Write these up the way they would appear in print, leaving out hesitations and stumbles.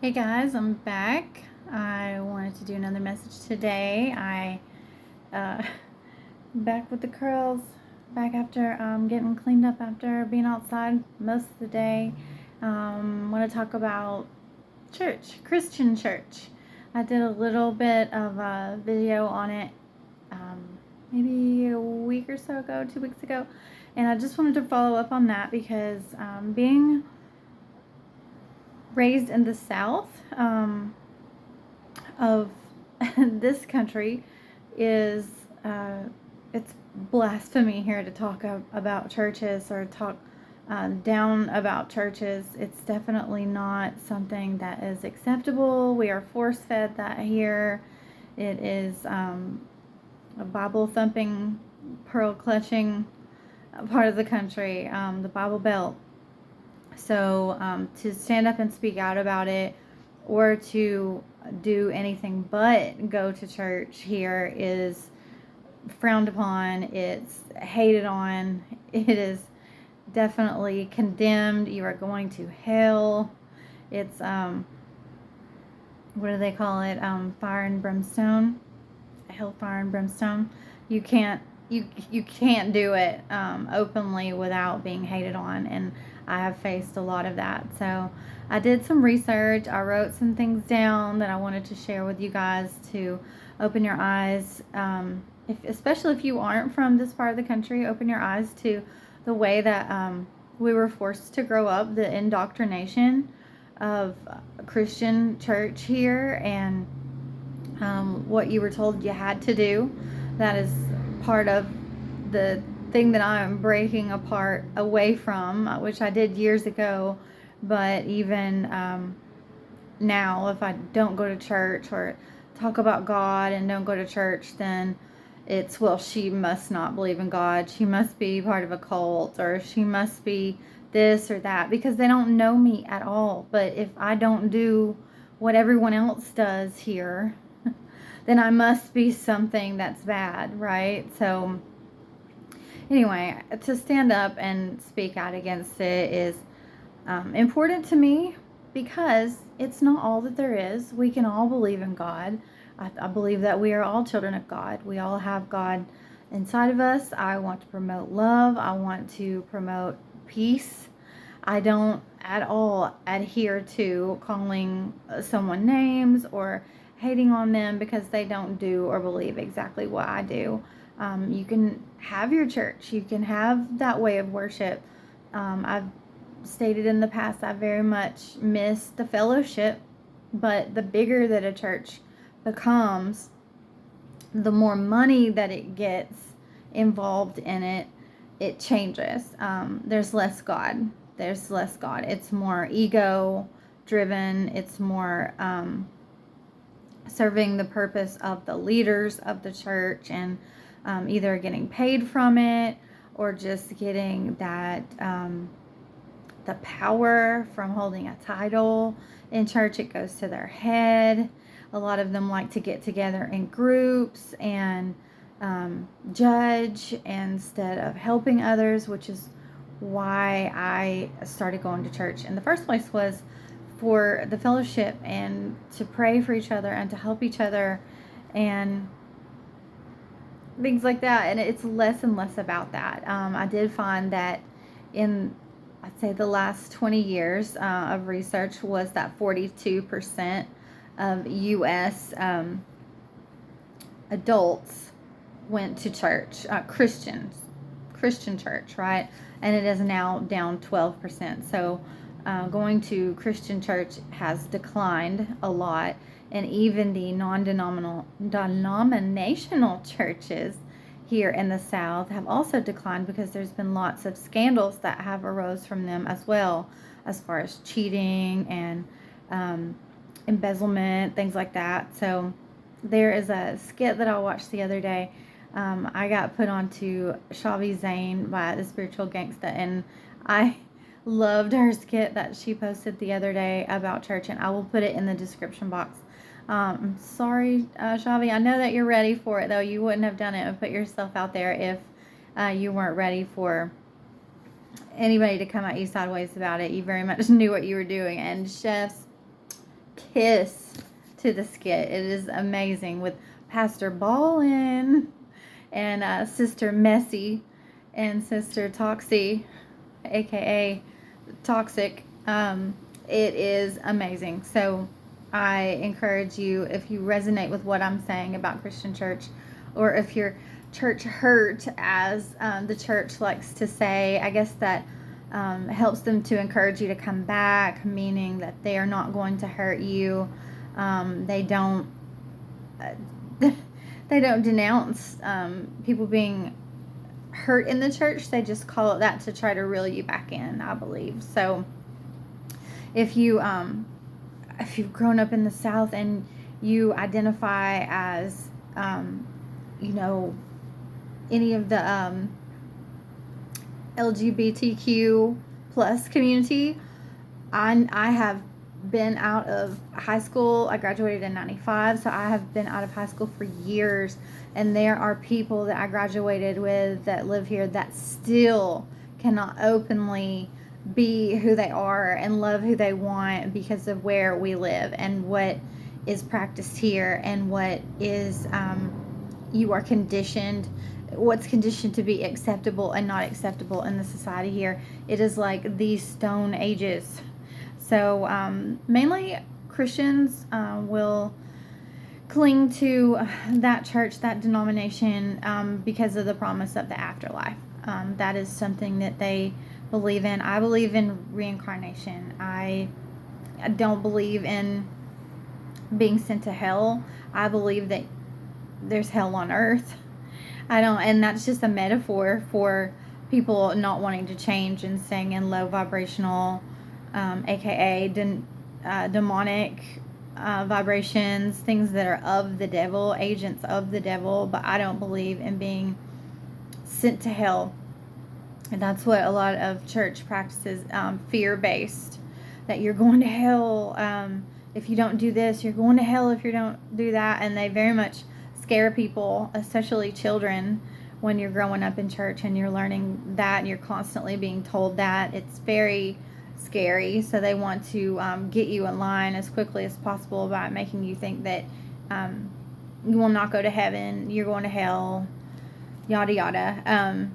Hey guys, I'm back. I wanted to do another message today. Uh, back with the curls, back after getting cleaned up after being outside most of the day. Want to talk about church, Christian church. I did a little bit of a video on it maybe a week or so ago, 2 weeks ago, and I just wanted to follow up on that because being raised in the South of this country is it's blasphemy here to talk about churches or talk down about churches. It's definitely not something that is acceptable. We are force fed that here. It is a Bible thumping, pearl clutching part of the country, the Bible Belt. So to stand up and speak out about it or to do anything but go to church here is frowned upon. It's hated on. It is definitely condemned. You are going to hell. It's what do they call it? Fire and brimstone. Hellfire and brimstone. You can't do it openly without being hated on, and I have faced a lot of that. So I did some research. I wrote some things down that I wanted to share with you guys to open your eyes, especially if you aren't from this part of the country. Open your eyes to the way that we were forced to grow up, the indoctrination of Christian church here, and what you were told you had to do. That is part of the thing that I'm breaking apart away from, which I did years ago. But even now, if I don't go to church or talk about God and don't go to church, then it's, well, she must not believe in God. She must be part of a cult, or she must be this or that, because they don't know me at all. But if I don't do what everyone else does here, then I must be something that's bad, right? So anyway, to stand up and speak out against it is important to me, because it's not all that there is. We can all believe in God. I believe that we are all children of God. We all have God inside of us. I want to promote love. I want to promote peace. I don't at all adhere to calling someone names or hating on them because they don't do or believe exactly what I do. You can have your church. You can have that way of worship. I've stated in the past, I very much miss the fellowship, but the bigger that a church becomes, the more money that it gets involved in it, it changes. There's less God. It's more ego driven. It's more serving the purpose of the leaders of the church, and either getting paid from it or just getting that the power from holding a title in church. It goes to their head. A lot of them like to get together in groups and judge instead of helping others, which is why I started going to church in the first place, was for the fellowship and to pray for each other and to help each other and things like that. And it's less and less about that. I did find that in, I'd say, the last 20 years of research was that 42% of U.S. Adults went to church, Christian church, right? And it is now down 12%. So going to Christian church has declined a lot, and even the non-denominational churches here in the South have also declined, because there's been lots of scandals that have arose from them as well, as far as cheating and embezzlement, things like that. So there is a skit that I watched the other day. I got put onto Chhavis Zaine by the Spiritual Gangsta, and I loved her skit that she posted the other day about church, and I will put it in the description box. I'm sorry, Chhavi, I know that you're ready for it, though. You wouldn't have done it and put yourself out there if you weren't ready for anybody to come at you sideways about it. You very much knew what you were doing, and chefs, kiss to the skit. It is amazing with Pastor Ballin and Sister Messy and Sister Toxie, aka Toxic. It is amazing. So I encourage you, if you resonate with what I'm saying about Christian church, or if you're church hurt, as the church likes to say, I guess that helps them to encourage you to come back, meaning that they are not going to hurt you. They don't they don't denounce people being hurt in the church. They just call it that to try to reel you back in, I believe. So if you've grown up in the South and you identify as any of the LGBTQ plus community, I have been out of high school. I graduated in 95, so I have been out of high school for years, and there are people that I graduated with that live here that still cannot openly be who they are and love who they want because of where we live and what is practiced here and what is you are conditioned, what's conditioned to be acceptable and not acceptable in the society here. It is like the Stone Ages. So mainly Christians will cling to that church, that denomination, because of the promise of the afterlife. That is something that they believe in. I believe in reincarnation. I don't believe in being sent to hell. I believe that there's hell on earth. And that's just a metaphor for people not wanting to change and staying in low vibrational, aka demonic vibrations, things that are of the devil, agents of the devil. But I don't believe in being sent to hell. And that's what a lot of church practices, fear-based, that you're going to hell if you don't do this, you're going to hell if you don't do that. And they very much scare people, especially children, when you're growing up in church and you're learning that and you're constantly being told that. It's very scary. So they want to get you in line as quickly as possible by making you think that you will not go to heaven, you're going to hell, yada yada.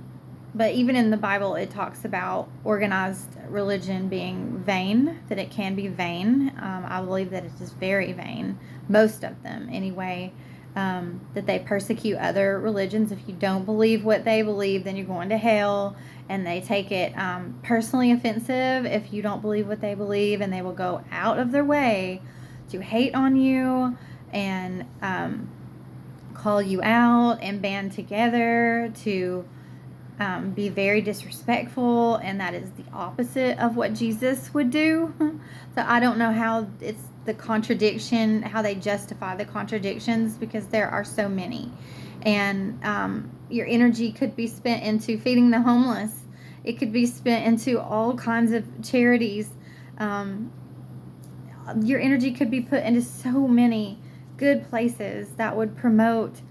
But even in the Bible, it talks about organized religion being vain, that it can be vain. I believe that it is very vain, most of them anyway. That they persecute other religions. If you don't believe what they believe, then you're going to hell. And they take it personally offensive if you don't believe what they believe, and they will go out of their way to hate on you and call you out and band together to be very disrespectful, and that is the opposite of what Jesus would do. So I don't know how it's the contradiction, how they justify the contradictions, because there are so many. And your energy could be spent into feeding the homeless. It could be spent into all kinds of charities. Your energy could be put into so many good places that would promote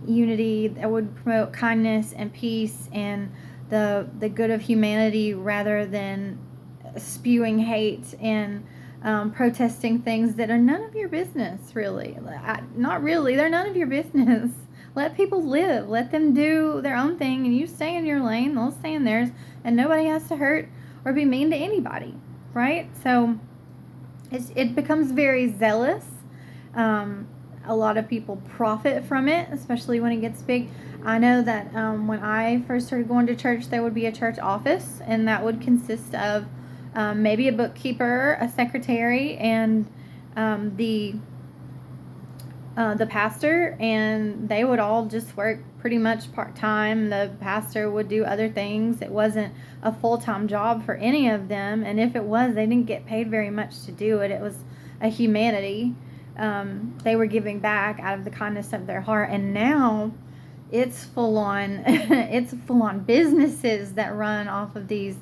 unity, that would promote kindness and peace and the good of humanity, rather than spewing hate and protesting things that are none of your business, really. Not really. They're none of your business. Let people live. Let them do their own thing, and you stay in your lane, they'll stay in theirs, and nobody has to hurt or be mean to anybody, right? So it becomes very zealous. A lot of people profit from it, especially when it gets big. I know that when I first started going to church, there would be a church office, and that would consist of maybe a bookkeeper, a secretary, and the pastor, and they would all just work pretty much part-time. The pastor would do other things. It wasn't a full-time job for any of them, and if it was, they didn't get paid very much to do it. It was a humanity. They were giving back out of the kindness of their heart, and now it's full-on it's full-on businesses that run off of these.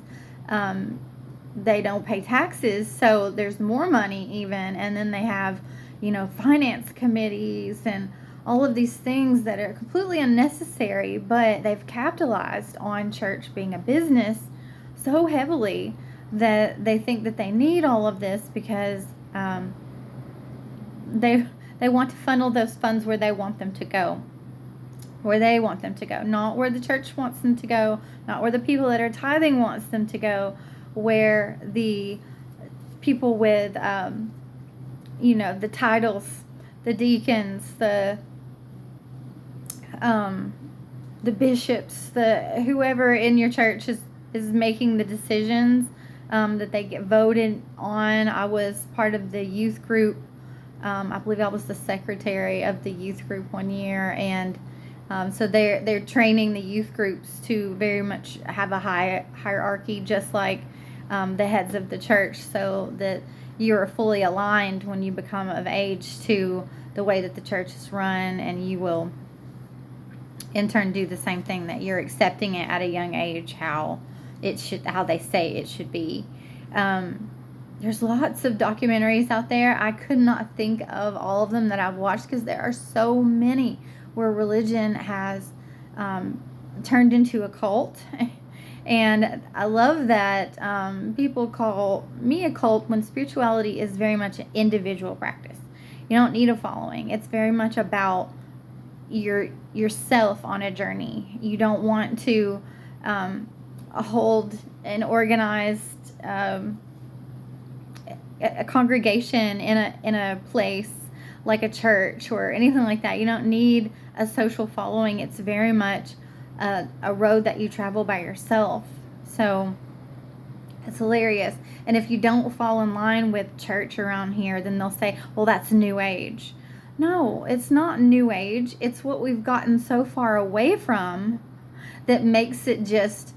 They don't pay taxes, so there's more money even, and then they have finance committees and all of these things that are completely unnecessary, but they've capitalized on church being a business so heavily that they think that they need all of this because they want to funnel those funds where they want them to go. Where they want them to go, not where the church wants them to go, not where the people that are tithing wants them to go, where the people with, the titles, the deacons, the bishops, the whoever in your church is making the decisions that they get voted on. I was part of the youth group. I believe I was the secretary of the youth group one year, and so they're training the youth groups to very much have a high hierarchy, just like the heads of the church, so that you're fully aligned when you become of age to the way that the church is run, and you will in turn do the same thing, that you're accepting it at a young age how they say it should be. There's lots of documentaries out there. I could not think of all of them that I've watched because there are so many where religion has turned into a cult. And I love that people call me a cult when spirituality is very much an individual practice. You don't need a following. It's very much about yourself on a journey. You don't want to hold an organized a congregation in a place like a church or anything like that. You don't need a social following. It's very much a road that you travel by yourself. So it's hilarious. And if you don't fall in line with church around here, then they'll say, well, that's New Age. No, it's not New Age. It's what we've gotten so far away from that makes it just,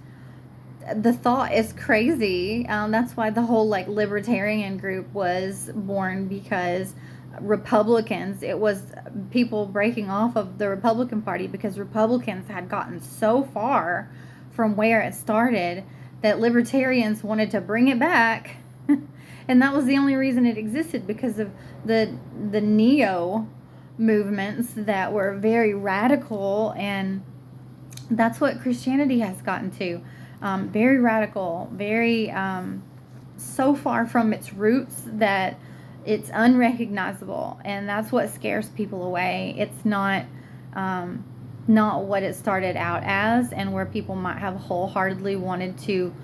the thought is crazy. That's why the whole libertarian group was born, because Republicans, it was people breaking off of the Republican Party because Republicans had gotten so far from where it started that libertarians wanted to bring it back. And that was the only reason it existed, because of the neo movements that were very radical, and that's what Christianity has gotten to. Very radical, very so far from its roots that it's unrecognizable, and that's what scares people away. It's not what it started out as, and where people might have wholeheartedly wanted to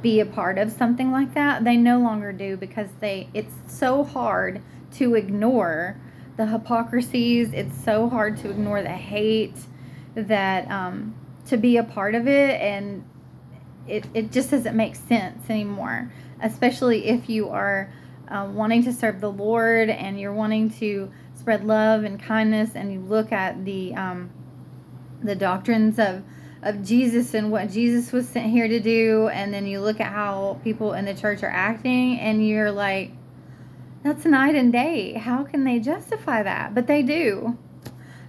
be a part of something like that. They no longer do, because it's so hard to ignore the hypocrisies. It's so hard to ignore the hate, that to be a part of it, and it just doesn't make sense anymore, especially if you are wanting to serve the Lord and you're wanting to spread love and kindness, and you look at the doctrines of Jesus and what Jesus was sent here to do, and then you look at how people in the church are acting, and you're like, that's night and day. How can they justify that? But they do.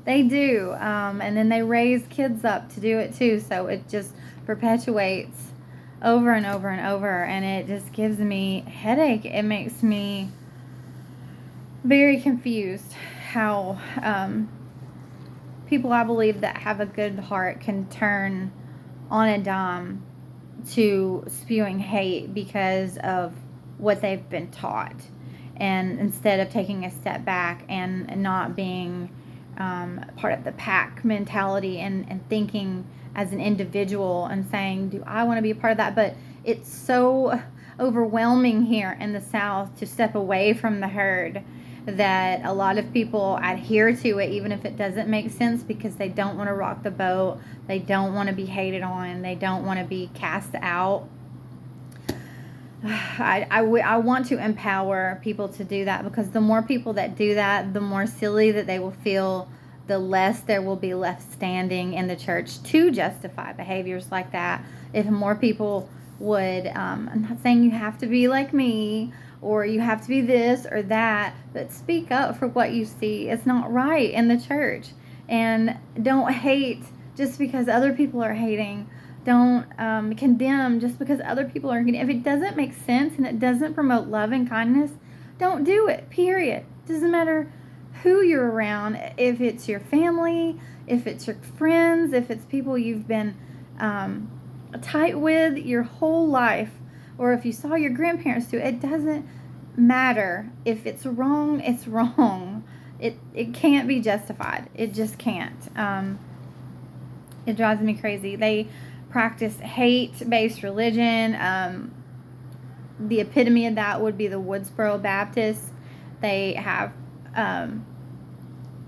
They do. And then they raise kids up to do it too, so it just perpetuates over and over and over, and it just gives me a headache. It makes me very confused how people, I believe, that have a good heart can turn on a dime to spewing hate because of what they've been taught, and instead of taking a step back and not being part of the pack mentality, and thinking as an individual and saying, do I want to be a part of that? But it's so overwhelming here in the South to step away from the herd that a lot of people adhere to it, even if it doesn't make sense, because they don't want to rock the boat. They don't want to be hated on. They don't want to be cast out. I want to empower people to do that, because the more people that do that, the more silly that they will feel, the less there will be left standing in the church to justify behaviors like that. If more people would, I'm not saying you have to be like me, or you have to be this or that, but speak up for what you see. It's not right in the church. And don't hate just because other people are hating. Don't condemn just because other people are condemning. If it doesn't make sense and it doesn't promote love and kindness, don't do it, period. Doesn't matter who you're around, if it's your family, if it's your friends, if it's people you've been tight with your whole life, or if you saw your grandparents do it. It doesn't matter. If it's wrong, it's wrong. It can't be justified. It just can't. It drives me crazy. They practice hate-based religion. The epitome of that would be the Woodsboro Baptists. They have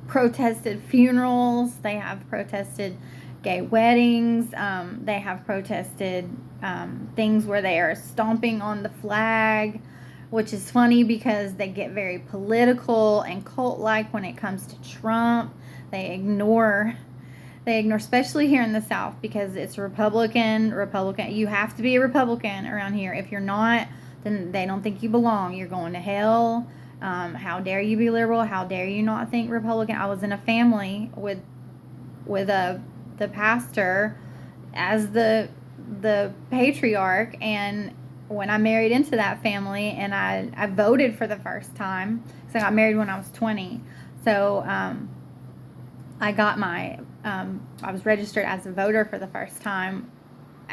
protested funerals. They have protested gay weddings. They have protested things where they are stomping on the flag, which is funny because they get very political and cult-like when it comes to Trump. They ignore, especially here in the South, because it's Republican. You have to be a Republican around here. If you're not, then they don't think you belong. You're going to hell. How dare you be liberal? How dare you not think Republican? I was in a family with the pastor as the patriarch, and when I married into that family, and I voted for the first time, so I got married when I was 20. So I got I was registered as a voter for the first time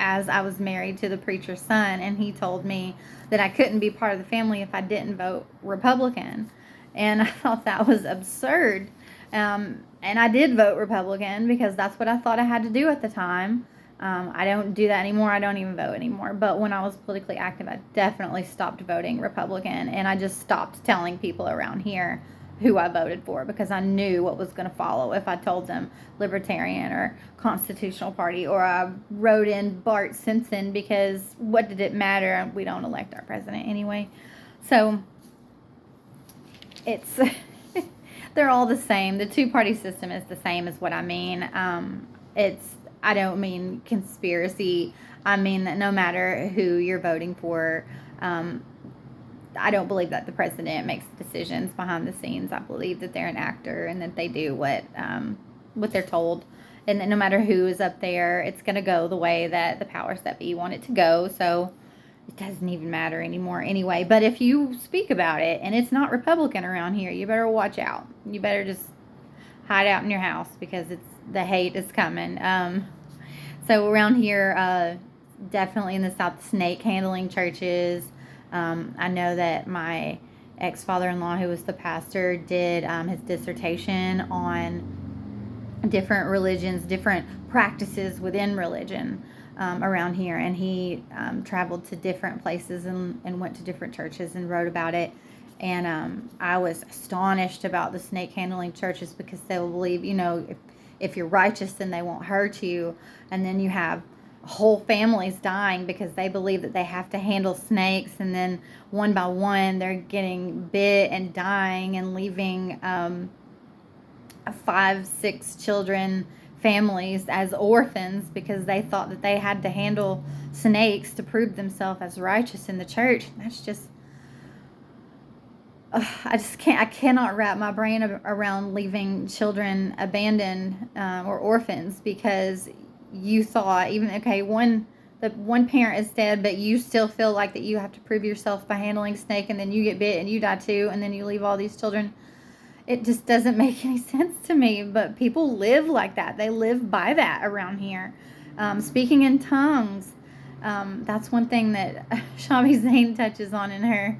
as I was married to the preacher's son, and he told me that I couldn't be part of the family if I didn't vote Republican. And I thought that was absurd. And I did vote Republican because that's what I thought I had to do at the time. I don't do that anymore. I don't even vote anymore. But when I was politically active, I definitely stopped voting Republican, and I just stopped telling people around here who I voted for because I knew what was going to follow if I told them Libertarian or Constitutional Party, or I wrote in Bart Simpson, because what did it matter? We don't elect our president anyway. So it's they're all the same. The two-party system is the same, is what I mean. I don't mean conspiracy. I mean that no matter who you're voting for, I don't believe that the president makes decisions behind the scenes. I believe that they're an actor and that they do what they're told, and that no matter who is up there, it's going to go the way that the powers that be want it to go. So it doesn't even matter anymore anyway. But if you speak about it and it's not Republican around here, you better watch out. You better just hide out in your house, because the hate is coming. So around here, definitely in the South, snake handling churches. I know that my ex-father-in-law, who was the pastor, did his dissertation on different religions, different practices within religion around here, and he traveled to different places and went to different churches and wrote about it. And I was astonished about the snake handling churches, because they will believe, if you're righteous, then they won't hurt you, and then you have whole families dying because they believe that they have to handle snakes, and then one by one they're getting bit and dying and leaving 5-6 children families as orphans because they thought that they had to handle snakes to prove themselves as righteous in the church. That's just I cannot wrap my brain around leaving children abandoned or orphans because you thought, the one parent is dead, but you still feel like that you have to prove yourself by handling snake, and then you get bit and you die too, and then you leave all these children. It just doesn't make any sense to me, but people live like that. They live by that around here. Speaking in tongues, that's one thing that Chhavis Zaine touches on in her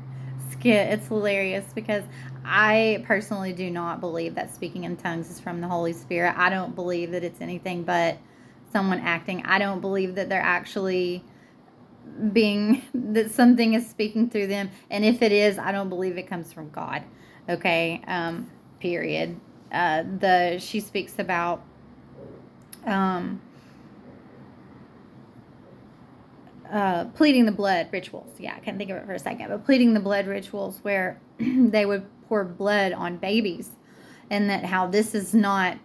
skit. It's hilarious because I personally do not believe that speaking in tongues is from the Holy Spirit. I don't believe that it's anything but someone acting. I don't believe that they're actually that something is speaking through them. And if it is, I don't believe it comes from God. Okay. Period. She speaks about pleading the blood rituals. Yeah, I can't think of it for a second, but pleading the blood rituals where they would pour blood on babies, and that how this is not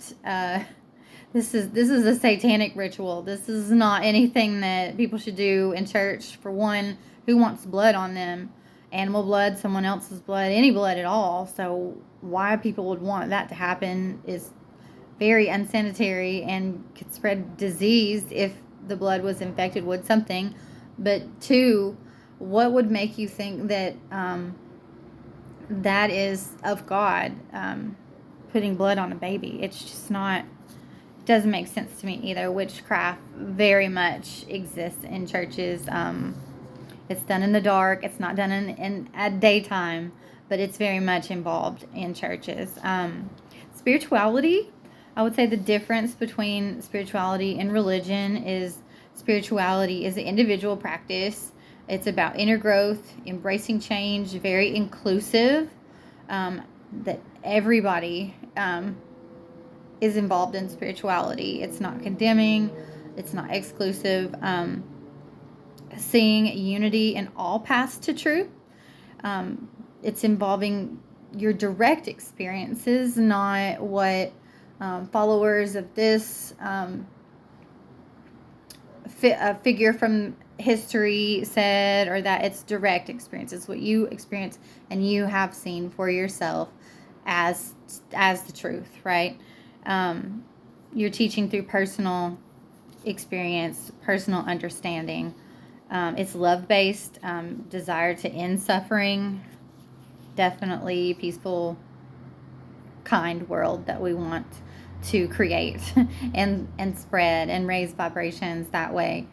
this is a satanic ritual. This is not anything that people should do in church. For one, who wants blood on them? Animal blood, someone else's blood, any blood at all. So why people would want that to happen is very unsanitary and could spread disease if the blood was infected with something. But two, what would make you think that that is of God, putting blood on a baby? It's just not, it doesn't make sense to me either. Witchcraft very much exists in churches. It's done in the dark. It's not done in at daytime, but it's very much involved in churches. Spirituality, I would say the difference between spirituality and religion is spirituality is an individual practice. It's about inner growth, embracing change, very inclusive, that everybody is involved in spirituality. It's not condemning, it's not exclusive. Seeing unity in all paths to truth. It's involving your direct experiences, not what followers of this figure from history said, or that it's direct experiences, what you experience and you have seen for yourself as the truth, right? You're teaching through personal experience, personal understanding. It's love-based, desire to end suffering, definitely peaceful, kind world that we want to create and spread and raise vibrations that way.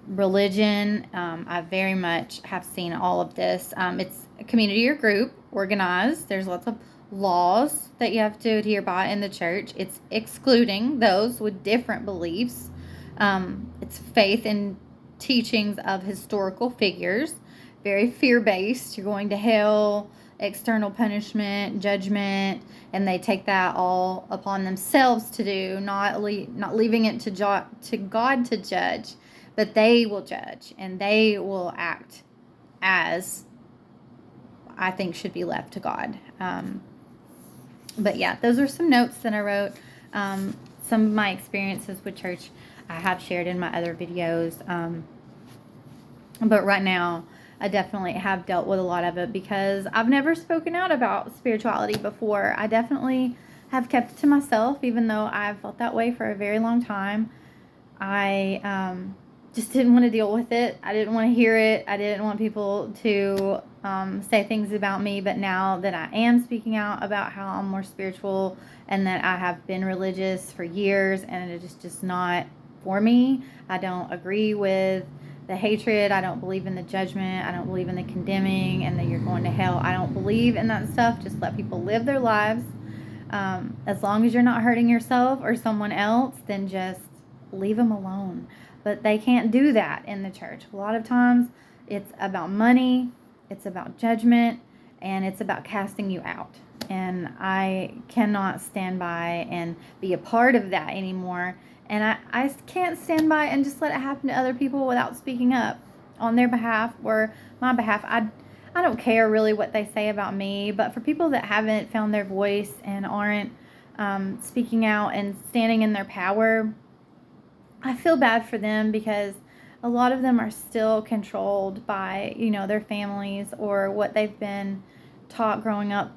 Religion, I very much have seen all of this. It's a community or group, organized. There's lots of laws that you have to adhere by in the church. It's excluding those with different beliefs. It's faith in teachings of historical figures, very fear-based. You're going to hell, external punishment, judgment, and they take that all upon themselves to do, not leaving it to God to judge, but they will judge and they will act as I think should be left to God. But yeah, those are some notes that I wrote. Some of my experiences with church I have shared in my other videos. But right now, I definitely have dealt with a lot of it because I've never spoken out about spirituality before. I definitely have kept it to myself, even though I've felt that way for a very long time. I just didn't want to deal with it. I didn't want to hear it. I didn't want people to say things about me. But now that I am speaking out about how I'm more spiritual and that I have been religious for years and it is just not for me, I don't agree with the hatred. I don't believe in the judgment. I don't believe in the condemning and that you're going to hell. I don't believe in that stuff. Just let people live their lives. As long as you're not hurting yourself or someone else, then just leave them alone. But they can't do that in the church. A lot of times it's about money, it's about judgment, and it's about casting you out. And I cannot stand by and be a part of that anymore. And I can't stand by and just let it happen to other people without speaking up on their behalf or my behalf. I don't care really what they say about me, but for people that haven't found their voice and aren't speaking out and standing in their power, I feel bad for them because a lot of them are still controlled by, their families or what they've been taught growing up.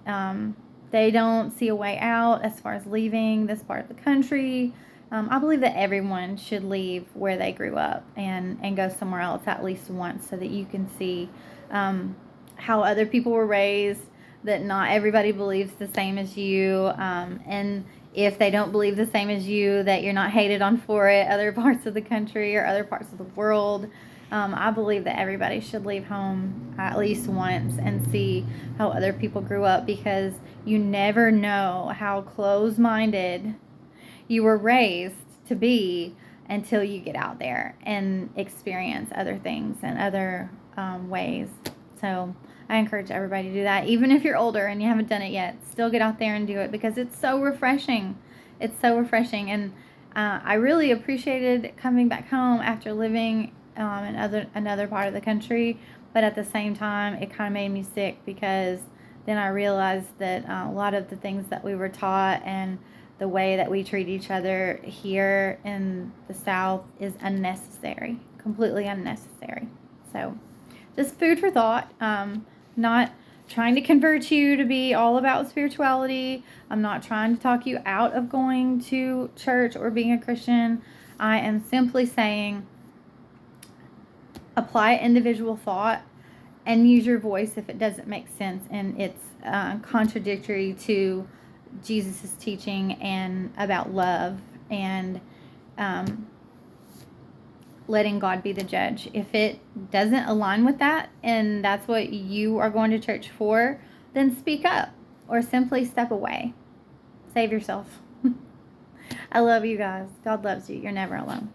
They don't see a way out as far as leaving this part of the country. I believe that everyone should leave where they grew up and go somewhere else at least once so that you can see how other people were raised, that not everybody believes the same as you, and if they don't believe the same as you, that you're not hated on for it, other parts of the country or other parts of the world. I believe that everybody should leave home at least once and see how other people grew up, because you never know how close-minded you were raised to be until you get out there and experience other things and other ways. So I encourage everybody to do that. Even if you're older and you haven't done it yet, still get out there and do it because it's so refreshing. It's so refreshing. And I really appreciated coming back home after living in another part of the country. But at the same time, it kind of made me sick because then I realized that a lot of the things that we were taught and the way that we treat each other here in the South is unnecessary, completely unnecessary. So just food for thought. Not trying to convert you to be all about spirituality. I'm not trying to talk you out of going to church or being a Christian. I am simply saying apply individual thought and use your voice if it doesn't make sense and it's contradictory to Jesus' teaching and about love. And letting God be the judge. If it doesn't align with that and that's what you are going to church for, then speak up or simply step away. Save yourself. I love you guys. God loves you. You're never alone.